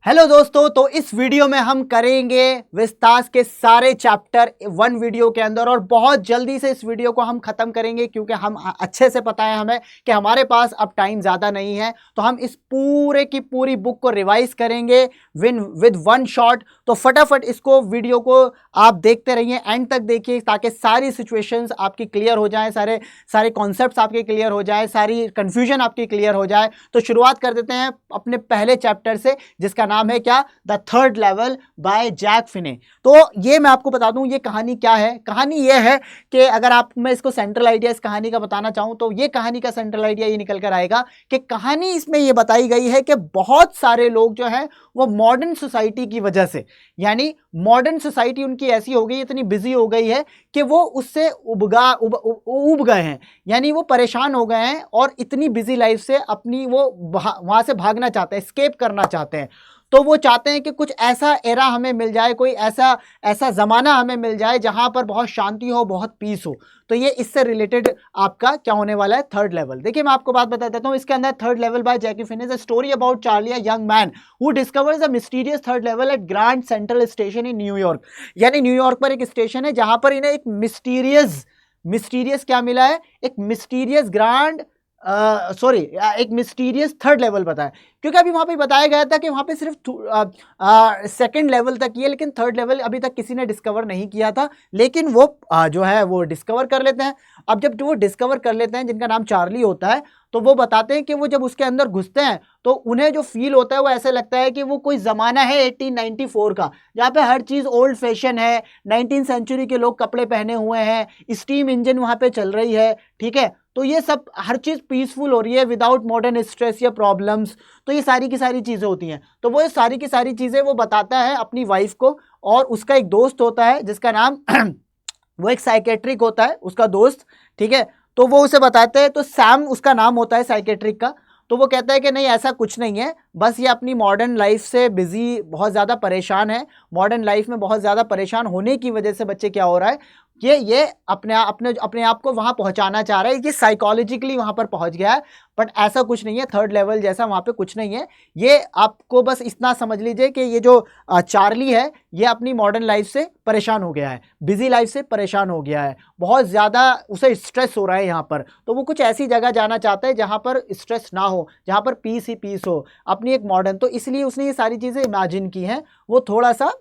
Hello दोस्तों, तो इस वीडियो में हम करेंगे विस्तास के सारे चैप्टर वन वीडियो के अंदर और बहुत जल्दी से इस वीडियो को हम खत्म करेंगे क्योंकि हम अच्छे से पता है हमें कि हमारे पास अब टाइम ज़्यादा नहीं है। तो हम इस पूरे की पूरी बुक को रिवाइज करेंगे विद वन शॉट। तो फटाफट इसको वीडियो को आप देखते रहिए, एंड तक देखिए ताकि सारी सिचुएशंस आपकी क्लियर हो जाए, सारे कॉन्सेप्ट्स आपके क्लियर हो जाए, सारी कन्फ्यूजन आपकी क्लियर हो जाए। तो शुरुआत कर देते हैं अपने पहले चैप्टर से जिसका नाम है क्या, the third level by Jack Finney. तो ये मैं आपको बता दूं ये कहानी क्या है। कहानी ये है कि अगर आप मैं इसको सेंट्रल आइडिया इस कहानी का बताना चाहूं तो ये कहानी का सेंट्रल आइडिया ये निकल कर आएगा कि कहानी इसमें ये बताई गई है कि बहुत सारे लोग जो हैं वो मॉडर्न सोसाइटी की वजह से, यानी मॉडर्न सोसाइटी उनकी ऐसी हो गई, इतनी बिजी हो गई है कि वो उससे उब गए हैं, यानी वो परेशान हो गए हैं और इतनी बिजी लाइफ से अपनी वो वहां से भागना चाहते हैं, एस्केप करना चाहते हैं। तो वो चाहते हैं कि कुछ ऐसा एरा हमें मिल जाए, कोई ऐसा ज़माना हमें मिल जाए जहां पर बहुत शांति हो, बहुत पीस हो। तो ये इससे रिलेटेड आपका क्या होने वाला है, थर्ड लेवल। देखिए मैं आपको बात बता देता हूं, इसके अंदर third level by Jack Finney a story about Charlie a young man who discovers a mysterious third level at Grand Central station in New York. यानी न्यूयॉर्क पर एक स्टेशन है जहां पर इन्हें एक मिस्टीरियस क्या मिला है, एक मिस्टीरियस एक मिस्टीरियस थर्ड लेवल बताया। क्योंकि अभी वहां पे बताया गया था कि वहां पे सिर्फ सेकंड लेवल तक ही है, लेकिन थर्ड लेवल अभी तक किसी ने डिस्कवर नहीं किया था, लेकिन वो जो है वो डिस्कवर कर लेते हैं। अब जब वो डिस्कवर कर लेते हैं, जिनका नाम चार्ली होता है, तो वो बताते हैं कि वो जब उसके अंदर घुसते हैं तो उन्हें जो फील होता है वो ऐसा लगता है कि वो कोई ज़माना है 1894 का, जहाँ पे हर चीज़ ओल्ड फैशन है, 19th सेंचुरी के लोग कपड़े पहने हुए हैं, स्टीम इंजन वहाँ पे चल रही है, ठीक है। तो ये सब हर चीज़ पीसफुल हो रही है विदाउट मॉडर्न स्ट्रेस या प्रॉब्लम्स। तो ये सारी की सारी चीज़ें होती हैं। तो वो सारी की सारी चीज़ें वो बताता है अपनी वाइफ को, और उसका एक दोस्त होता है जिसका नाम वो एक साइकेट्रिक होता है, उसका दोस्त, ठीक है। तो वो उसे बताते हैं, तो सैम उसका नाम होता है साइकेट्रिक का। तो वो कहता है कि नहीं ऐसा कुछ नहीं है, बस ये अपनी मॉडर्न लाइफ से बिजी बहुत ज़्यादा परेशान है। मॉडर्न लाइफ में बहुत ज़्यादा परेशान होने की वजह से बच्चे क्या हो रहा है, ये अपने आप को वहाँ पहुँचाना चाह रहा है, ये साइकोलॉजिकली वहाँ पर पहुँच गया है। बट ऐसा कुछ नहीं है, थर्ड लेवल जैसा वहाँ पे कुछ नहीं है। ये आपको बस इतना समझ लीजिए कि ये जो चार्ली है ये अपनी मॉडर्न लाइफ से परेशान हो गया है, बिजी लाइफ से परेशान हो गया है, बहुत ज़्यादा उसे स्ट्रेस हो रहा है यहाँ पर। तो वो कुछ ऐसी जगह जाना चाहता है जहाँ पर स्ट्रेस ना हो, जहाँ पर पीस ही पीस हो, अपनी एक मॉडर्न। तो इसलिए उसने ये सारी चीज़ें इमेजिन की हैं। वो थोड़ा सा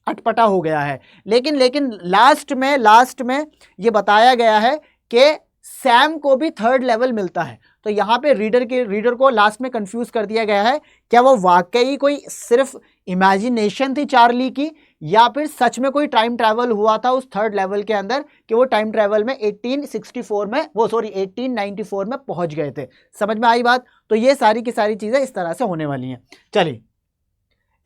अटपटा हो गया है, लेकिन लास्ट में ये बताया गया है कि सैम को भी थर्ड लेवल मिलता है। तो यहाँ पे रीडर को लास्ट में कंफ्यूज कर दिया गया है, क्या वो वाकई कोई सिर्फ इमेजिनेशन थी चार्ली की, या फिर सच में कोई टाइम ट्रैवल हुआ था उस थर्ड लेवल के अंदर, कि वो टाइम ट्रैवल में 1894 में पहुंच गए थे। समझ में आई बात? तो ये सारी की सारी चीजें इस तरह से होने वाली हैं। चलिए,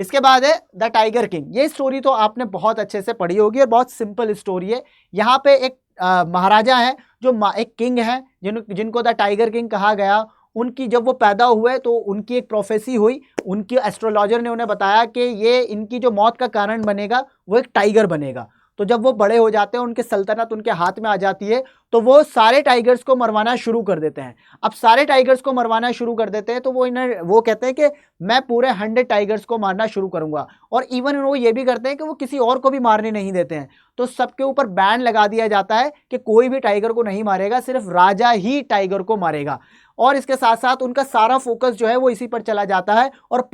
इसके बाद है द टाइगर किंग। ये स्टोरी तो आपने बहुत अच्छे से पढ़ी होगी और बहुत सिंपल स्टोरी है। यहाँ पे एक महाराजा है, जो एक किंग है जिनको द टाइगर किंग कहा गया। उनकी जब वो पैदा हुए तो उनकी एक प्रोफेसी हुई, उनकी एस्ट्रोलॉजर ने उन्हें बताया कि ये इनकी जो मौत का कारण बनेगा वो एक टाइगर बनेगा। तो जब वो बड़े हो जाते हैं, उनके सल्तनत उनके हाथ में आ जाती है, तो वो सारे टाइगर्स को मरवाना शुरू कर देते हैं। अब सारे टाइगर्स को मरवाना शुरू कर देते हैं तो वो कहते हैं कि मैं पूरे 100 टाइगर्स को मारना शुरू करूंगा। और इवन वो ये भी करते हैं कि वो किसी और को भी मारने नहीं देते हैं। तो सबके ऊपर बैन लगा दिया जाता है कि कोई भी टाइगर को नहीं मारेगा, सिर्फ राजा ही टाइगर को मारेगा। और इसके साथ साथ उनका सारा फोकस जो है वो इसी पर चला जाता है, और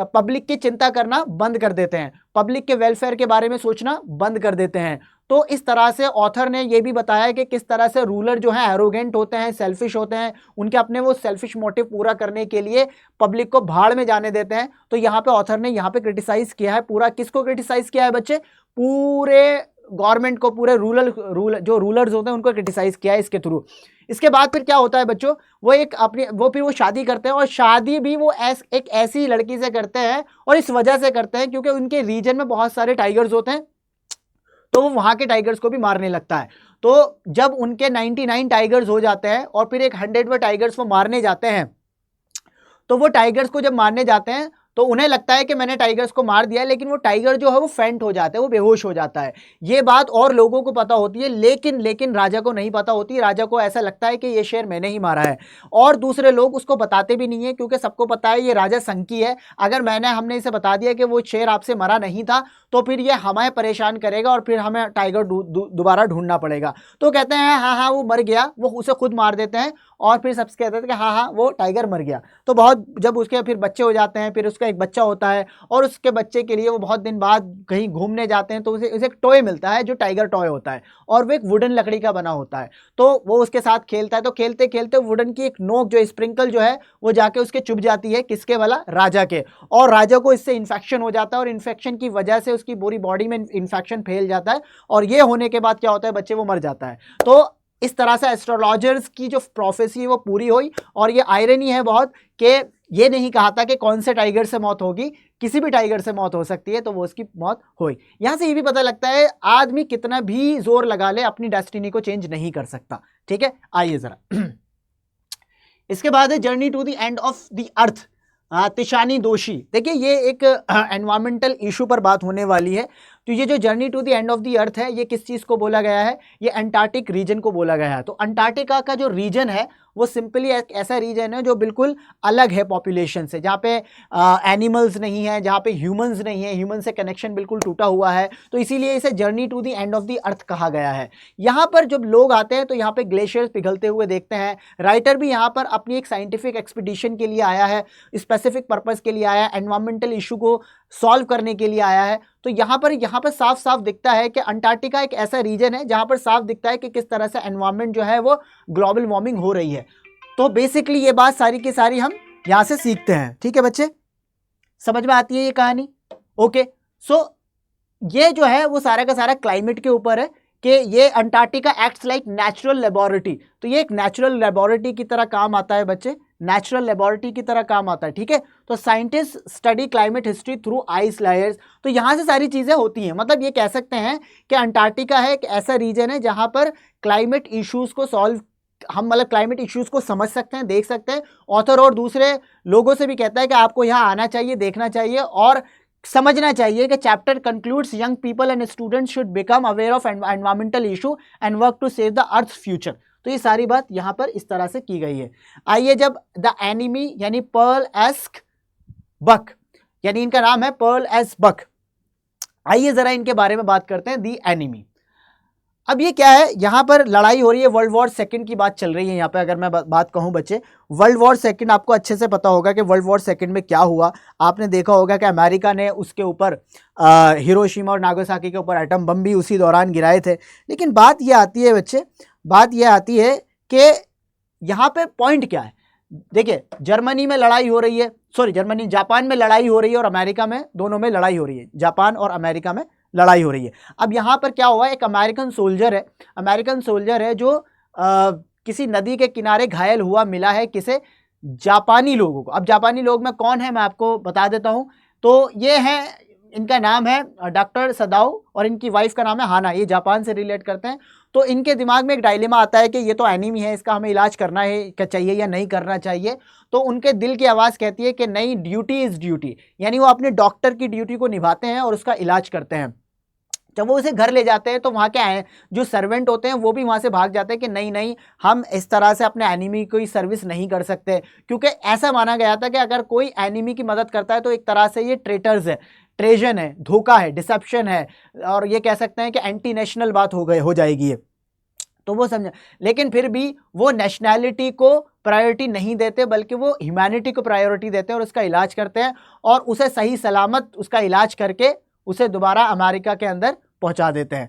पब्लिक की चिंता करना बंद कर देते हैं, पब्लिक के वेलफेयर के बारे में सोचना बंद कर देते हैं। तो इस तरह से ऑथर ने यह भी बताया कि किस तरह से रूलर जो है एरोगेंट होते हैं, सेल्फिश होते हैं, उनके अपने वो सेल्फिश मोटिव पूरा करने के लिए पब्लिक को भाड़ में जाने देते हैं। तो यहाँ पे ऑथर ने यहाँ पे क्रिटिसाइज किया है, पूरा किसको क्रिटिसाइज किया है बच्चे, पूरे गवर्नमेंट को, पूरे जो रूलर्स होते हैं उनको क्रिटिसाइज किया है इसके थ्रू। इसके बाद फिर क्या होता है बच्चों, फिर वो शादी करते हैं, और शादी भी वो एक ऐसी लड़की से करते हैं, और इस वजह से करते हैं क्योंकि उनके रीजन में बहुत सारे टाइगर्स होते हैं, तो वो वहां के टाइगर्स को भी मारने लगता है। तो जब उनके 99 टाइगर्स हो जाते हैं और फिर एक 100वें टाइगर्स वो मारने जाते हैं, तो वो टाइगर्स को जब मारने जाते हैं तो उन्हें लगता है कि मैंने टाइगर्स को मार दिया, लेकिन वो टाइगर जो है वो फेंट हो जाता है, वो बेहोश हो जाता है। ये बात और लोगों को पता होती है, लेकिन राजा को नहीं पता होती। राजा को ऐसा लगता है कि ये शेर मैंने ही मारा है, और दूसरे लोग उसको बताते भी नहीं है, क्योंकि सबको पता है ये राजा संकी है। अगर हमने इसे बता दिया कि वो शेर आपसे मरा नहीं था, तो फिर ये हमें परेशान करेगा और फिर हमें टाइगर दोबारा ढूंढना पड़ेगा। तो कहते हैं हाँ वो मर गया, वो उसे खुद मार देते हैं, और फिर सबसे कहते हैं कि हाँ वो टाइगर मर गया। तो बहुत जब उसके फिर बच्चे हो जाते हैं, फिर उसका एक बच्चा होता है, और उसके बच्चे के लिए वो बहुत दिन बाद कहीं घूमने जाते हैं, तो उसे एक टॉय मिलता है जो टाइगर टॉय होता है, और वो एक वुडन लकड़ी का बना होता है। तो वो उसके साथ खेलता है, तो खेलते खेलते वुडन की एक नोक जो स्प्रिंकल जो है वो जाके उसके चुभ जाती है, किसके वाला, राजा के, और राजा को इससे इन्फेक्शन हो जाता है, और इन्फेक्शन की वजह से उसकी पूरी बॉडी में इन्फेक्शन फैल जाता है, और ये होने के बाद क्या होता है, बच्चे वो मर जाता है। तो इस तरह से एस्ट्रोलॉजर्स की जो प्रोफेसी है वो पूरी हुई। और ये आयरनी है बहुत कि ये नहीं कहा था कि कौन से टाइगर से मौत होगी, किसी भी टाइगर से मौत हो सकती है, तो वो उसकी मौत हुई। यहां से ये भी पता लगता है आदमी कितना भी जोर लगा ले अपनी डेस्टिनी को चेंज नहीं कर सकता। ठीक है, आइए जरा इसके बाद है journey to the end of the earth, Tishani Doshi. देखिए ये एक एनवायरमेंटल इशू पर बात होने वाली है। तो ये जो journey to the end of the earth है, ये किस चीज़ को बोला गया है, ये अंटार्कटिक रीजन को बोला गया है। तो अंटार्कटिका का जो रीजन है वो सिंपली एक ऐसा रीजन है जो बिल्कुल अलग है पॉपुलेशन से, जहाँ पे एनिमल्स नहीं है, जहाँ पे ह्यूमंस नहीं है, ह्यूमन से कनेक्शन बिल्कुल टूटा हुआ है। तो इसीलिए इसे journey to the end of the earth कहा गया है। यहाँ पर जब लोग आते हैं तो यहाँ पे ग्लेशियर्स पिघलते हुए देखते हैं। राइटर भी यहाँ पर अपनी एक साइंटिफिक एक्सपीडिशन के लिए आया है, स्पेसिफिक पर्पज़ के लिए आया है, एनवायरमेंटल इशू को सॉल्व करने के लिए आया है। तो यहाँ पर साफ साफ दिखता है कि अंटार्कटिका एक ऐसा रीजन है जहाँ पर साफ दिखता है कि किस तरह से एनवायरनमेंट जो है वो ग्लोबल वार्मिंग हो रही है। तो बेसिकली ये बात सारी की सारी हम यहाँ से सीखते हैं। ठीक है बच्चे, समझ में आती है ये कहानी? ओके, सो ये जो है वो सारा का सारा क्लाइमेट के ऊपर है कि ये Antarctica acts like natural laboratory. तो ये एक नेचुरल लेबोरेटरी की तरह काम आता है बच्चे, नेचुरल लेबोरेटरी की तरह काम आता है। ठीक है, तो scientist study climate history through ice layers. तो यहाँ से सारी चीज़ें होती हैं। मतलब ये कह सकते हैं कि अंटार्कटिका है एक ऐसा रीजन है जहाँ पर क्लाइमेट इश्यूज़ को सॉल्व हम मतलब क्लाइमेट इश्यूज़ को समझ सकते हैं, देख सकते हैं। ऑथर और दूसरे लोगों से भी कहता है कि आपको यहाँ आना चाहिए, देखना चाहिए और समझना चाहिए कि chapter concludes young people and students should become aware of environmental issue and work to save the earth future. तो ये सारी बात यहाँ पर इस तरह से की गई है। आइए, जब द एनिमी यानी पर्ल एस्क बक, यानी इनका नाम है पर्ल एस बक, आइए जरा इनके बारे में बात करते हैं। द एनिमी, अब ये क्या है, यहाँ पर लड़ाई हो रही है, वर्ल्ड वॉर सेकंड की बात चल रही है यहाँ पे। अगर मैं बात कहूँ बच्चे, वर्ल्ड वॉर सेकंड, आपको अच्छे से पता होगा कि वर्ल्ड वॉर सेकंड में क्या हुआ। आपने देखा होगा कि अमेरिका ने उसके ऊपर हिरोशिमा और नागासाकी के ऊपर एटम बम भी उसी दौरान गिराए थे। लेकिन बात ये आती है बच्चे, बात ये आती है कि यहाँ पे पॉइंट क्या है। देखिए, जर्मनी में लड़ाई हो रही है, जापान में लड़ाई हो रही है और अमेरिका में, दोनों में लड़ाई हो रही है, जापान और अमेरिका में लड़ाई हो रही है। अब यहाँ पर क्या हुआ, एक अमेरिकन सोल्जर है जो किसी नदी के किनारे घायल हुआ मिला है, किसे, जापानी लोगों को। अब जापानी लोग में कौन है मैं आपको बता देता हूँ। तो ये है, इनका नाम है डॉक्टर सदाओ और इनकी वाइफ का नाम है हाना। ये जापान से रिलेट करते हैं। तो इनके दिमाग में एक डायलेमा आता है कि ये तो एनीमी है, इसका हमें इलाज करना है क्या चाहिए या नहीं करना चाहिए। तो उनके दिल की आवाज़ कहती है कि नहीं, ड्यूटी इज़ ड्यूटी, यानी वो अपने डॉक्टर की ड्यूटी को निभाते हैं और उसका इलाज करते हैं। जब वो उसे घर ले जाते हैं तो वहाँ के जो सर्वेंट होते हैं वो भी वहाँ से भाग जाते हैं कि नहीं, हम इस तरह से अपने एनिमी की सर्विस नहीं कर सकते, क्योंकि ऐसा माना गया था कि अगर कोई एनिमी की मदद करता है तो एक तरह से ये ट्रेटर्स है, ट्रेजन है, धोखा है, डिसेप्शन है, और ये कह सकते हैं कि एंटी नेशनल बात हो जाएगी ये। तो वो समझा, लेकिन फिर भी वो नेशनैलिटी को प्रायोरिटी नहीं देते, बल्कि वो ह्यूमैनिटी को प्रायोरिटी देते हैं और उसका इलाज करते हैं, और उसे सही सलामत उसका इलाज करके उसे दोबारा अमेरिका के अंदर पहुंचा देते हैं।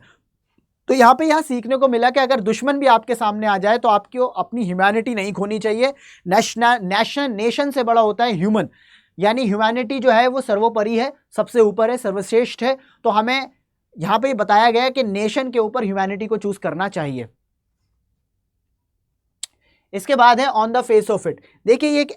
तो यहाँ सीखने को मिला कि अगर दुश्मन भी आपके सामने आ जाए तो आपको अपनी ह्यूमैनिटी नहीं खोनी चाहिए। नेशन से बड़ा होता है ह्यूमन, यानी ह्यूमैनिटी जो है वो सर्वोपरि है, सबसे ऊपर है, सर्वश्रेष्ठ है। तो हमें यहाँ पे बताया गया है कि नेशन के ऊपर ह्यूमैनिटी को चूज करना चाहिए। इसके बाद है on the face of it. देखिए, ये एक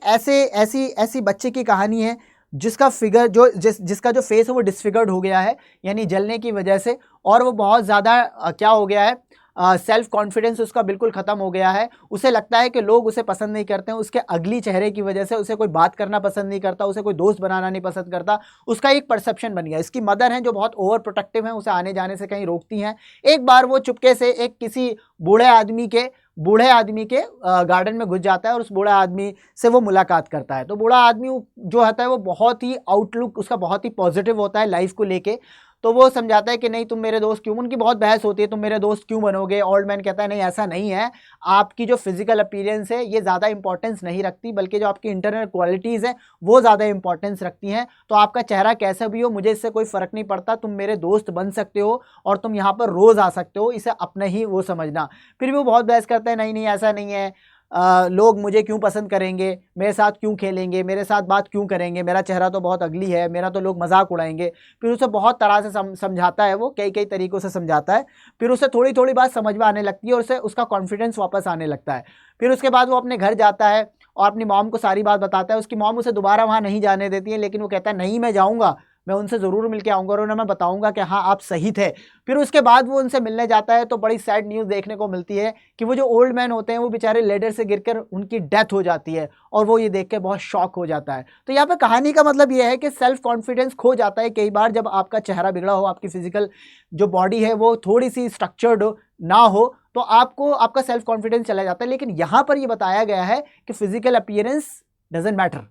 ऐसी बच्चे की कहानी है जिसका फिगर जिसका जो फेस है वो डिसफिगर्ड हो गया है, यानी जलने की वजह से, और वो बहुत ज़्यादा क्या हो गया है, सेल्फ कॉन्फिडेंस उसका बिल्कुल खत्म हो गया है, उसे लगता है कि लोग उसे पसंद नहीं करते हैं, उसके अगली चेहरे की वजह से उसे कोई बात करना पसंद नहीं करता, उसे कोई दोस्त बनाना नहीं पसंद करता, उसका एक परसेप्शन बन गया। इसकी मदर हैं जो बहुत ओवर प्रोटेक्टिव हैं, उसे आने जाने से कहीं रोकती हैं। एक बार वो चुपके से एक किसी बूढ़े आदमी के गार्डन में घुस जाता है और उस बूढ़े आदमी से वो मुलाकात करता है। तो बूढ़ा आदमी जो होता है वो बहुत ही आउटलुक उसका बहुत ही पॉजिटिव होता है लाइफ को लेके। तो वो समझाता है कि नहीं तुम मेरे दोस्त क्यों, उनकी बहुत बहस होती है, तुम मेरे दोस्त क्यों बनोगे। ओल्ड मैन कहता है नहीं ऐसा नहीं है, आपकी जो फिजिकल अपीयरेंस है ये ज़्यादा इंपॉर्टेंस नहीं रखती, बल्कि जो आपकी इंटरनल क्वालिटीज़ हैं वो ज़्यादा इंपॉर्टेंस रखती हैं। तो आपका चेहरा कैसा भी हो मुझे इससे कोई फ़र्क नहीं पड़ता, तुम मेरे दोस्त बन सकते हो और तुम यहाँ पर रोज़ आ सकते हो, इसे अपना ही वो समझना। फिर भी वो बहुत बहस करता है, नहीं नहीं ऐसा नहीं है, लोग मुझे क्यों पसंद करेंगे, मेरे साथ क्यों खेलेंगे, मेरे साथ बात क्यों करेंगे, मेरा चेहरा तो बहुत अगली है, मेरा तो लोग मजाक उड़ाएंगे। फिर उसे बहुत तरह से समझाता है, वो कई तरीक़ों से समझाता है। फिर उसे थोड़ी थोड़ी बात समझ में आने लगती है और उसे उसका कॉन्फिडेंस वापस आने लगता है। फिर उसके बाद वो अपने घर जाता है और अपनी मॉम को सारी बात बताता है। उसकी मॉम उसे दोबारा वहाँ नहीं जाने देती है, लेकिन वो कहता है नहीं मैं जाऊँगा, मैं उनसे ज़रूर मिल के आऊँगा और उन्हें मैं बताऊँगा कि हाँ आप सही थे। फिर उसके बाद वो उनसे मिलने जाता है तो बड़ी सैड न्यूज़ देखने को मिलती है कि वो जो ओल्ड मैन होते हैं वो बेचारे लेडर से गिरकर उनकी डेथ हो जाती है और वो ये देख के बहुत शॉक हो जाता है। तो यहाँ पे कहानी का मतलब ये है कि सेल्फ कॉन्फिडेंस खो जाता है कई बार जब आपका चेहरा बिगड़ा हो, आपकी फिजिकल जो बॉडी है वो थोड़ी सी स्ट्रक्चर्ड ना हो, तो आपको आपका सेल्फ कॉन्फिडेंस चला जाता है। लेकिन यहाँ पर ये बताया गया है कि फिजिकल अपीयरेंस डजंट मैटर,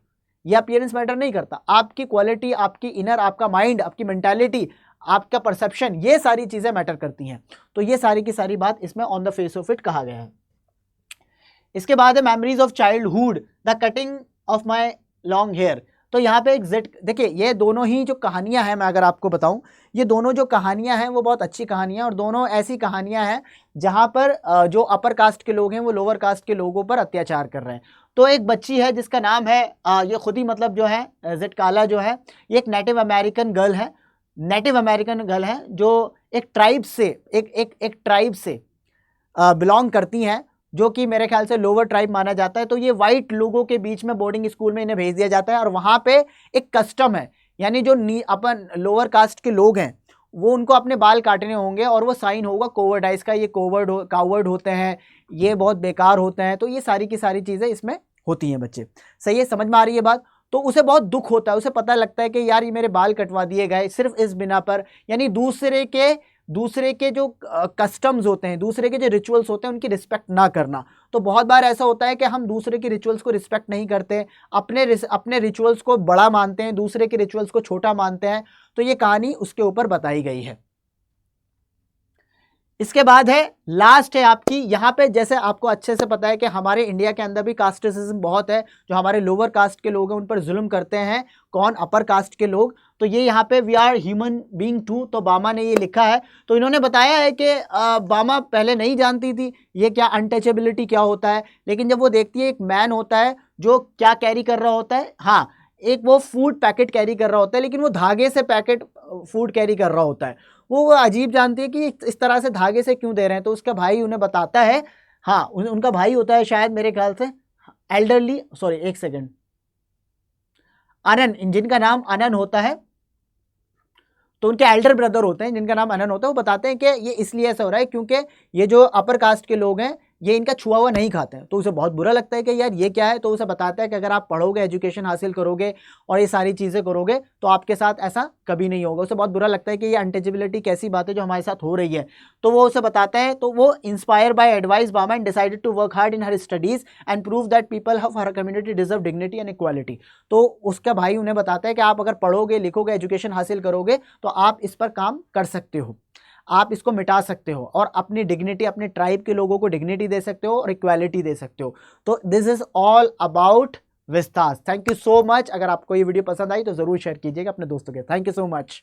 ये अपीयरेंस मैटर नहीं करता, आपकी क्वालिटी, आपकी इनर, आपका माइंड, आपकी मेंटालिटी, आपका परसेप्शन, ये सारी चीजें मैटर करती हैं। तो ये सारी की सारी बात इसमें on the face of it कहा गया है। इसके बाद है memories of childhood, the cutting of my long hair. तो यहाँ पे एक देखिए ये दोनों ही जो कहानियां हैं, मैं अगर आपको बताऊं, ये दोनों जो कहानियां हैं वो बहुत अच्छी कहानियां और दोनों ऐसी कहानियां हैं जहां पर जो अपर कास्ट के लोग हैं वो लोअर कास्ट के लोगों पर अत्याचार कर रहे हैं। तो एक बच्ची है जिसका नाम है ये खुद ही मतलब जो है ज़िटकाला जो है, ये एक नेटिव अमेरिकन गर्ल है जो एक ट्राइब से बिलोंग करती हैं, जो कि मेरे ख्याल से लोअर ट्राइब माना जाता है। तो ये वाइट लोगों के बीच में बोर्डिंग स्कूल में इन्हें भेज दिया जाता है और वहाँ पे एक कस्टम है, यानी जो अपन लोअर कास्ट के लोग हैं वो उनको अपने बाल काटने होंगे और वो साइन होगा कोवर्डाइज का, ये कावर्ड होते हैं, ये बहुत बेकार होते हैं। तो ये सारी की सारी चीज़ें इसमें होती हैं बच्चे। सही है, समझ में आ रही है बात। तो उसे बहुत दुख होता है, उसे पता लगता है कि यार ये मेरे बाल कटवा दिए गए सिर्फ इस बिना पर, यानी दूसरे के जो कस्टम्स होते हैं, दूसरे के जो रिचुअल्स होते हैं उनकी रिस्पेक्ट ना करना। तो बहुत बार ऐसा होता है कि हम दूसरे के रिचुअल्स को रिस्पेक्ट नहीं करते, अपने रिचुअल्स को बड़ा मानते हैं, दूसरे के रिचुअल्स को छोटा मानते हैं। तो ये कहानी उसके ऊपर बताई गई है। इसके बाद है लास्ट है आपकी, यहाँ पे जैसे आपको अच्छे से पता है कि हमारे इंडिया के अंदर भी कास्टिज्म बहुत है, जो हमारे लोअर कास्ट के लोग हैं उन पर जुल्म करते हैं, कौन, अपर कास्ट के लोग। तो ये यहाँ पे we are human being too, तो बामा ने ये लिखा है। तो इन्होंने बताया है कि बामा पहले नहीं जानती थी ये क्या अनटचेबिलिटी क्या होता है, लेकिन जब वो देखती है एक मैन होता है जो क्या कैरी कर रहा होता है, हाँ एक वो फूड पैकेट कैरी कर रहा होता है, लेकिन वो धागे से पैकेट फूड कैरी कर रहा होता है, वो अजीब जानती है कि इस तरह से धागे से क्यों दे रहे हैं। तो उसका भाई उन्हें बताता है, हाँ उनका भाई होता है शायद मेरे ख्याल से एल्डरली, सॉरी एक सेकेंड, अनन, जिनका नाम अनन होता है। तो उनके एल्डर ब्रदर होते हैं जिनका नाम अनन होता है, वो बताते हैं कि ये इसलिए ऐसा हो रहा है क्योंकि ये जो अपर कास्ट के लोग हैं ये इनका छुआ हुआ नहीं खाते हैं। तो उसे बहुत बुरा लगता है कि यार ये क्या है। तो उसे बताता है कि अगर आप पढ़ोगे, एजुकेशन हासिल करोगे और ये सारी चीज़ें करोगे तो आपके साथ ऐसा कभी नहीं होगा। उसे बहुत बुरा लगता है कि ये अनटचेबिलिटी कैसी बात है जो हमारे साथ हो रही है। तो वो उसे बताता है, तो वो inspire by advice Bama and decided to work hard in her studies and prove that people of her community deserve dignity and equality. तो उसका भाई उन्हें बताता है कि आप अगर पढ़ोगे, लिखोगे, एजुकेशन हासिल करोगे तो आप इस पर काम कर सकते हो, आप इसको मिटा सकते हो और अपनी डिग्निटी, अपने ट्राइब के लोगों को डिग्निटी दे सकते हो और इक्वालिटी दे सकते हो। तो this is all about Vistas. Thank you so much. अगर आपको ये वीडियो पसंद आई तो जरूर शेयर कीजिएगा अपने दोस्तों के। Thank you so much.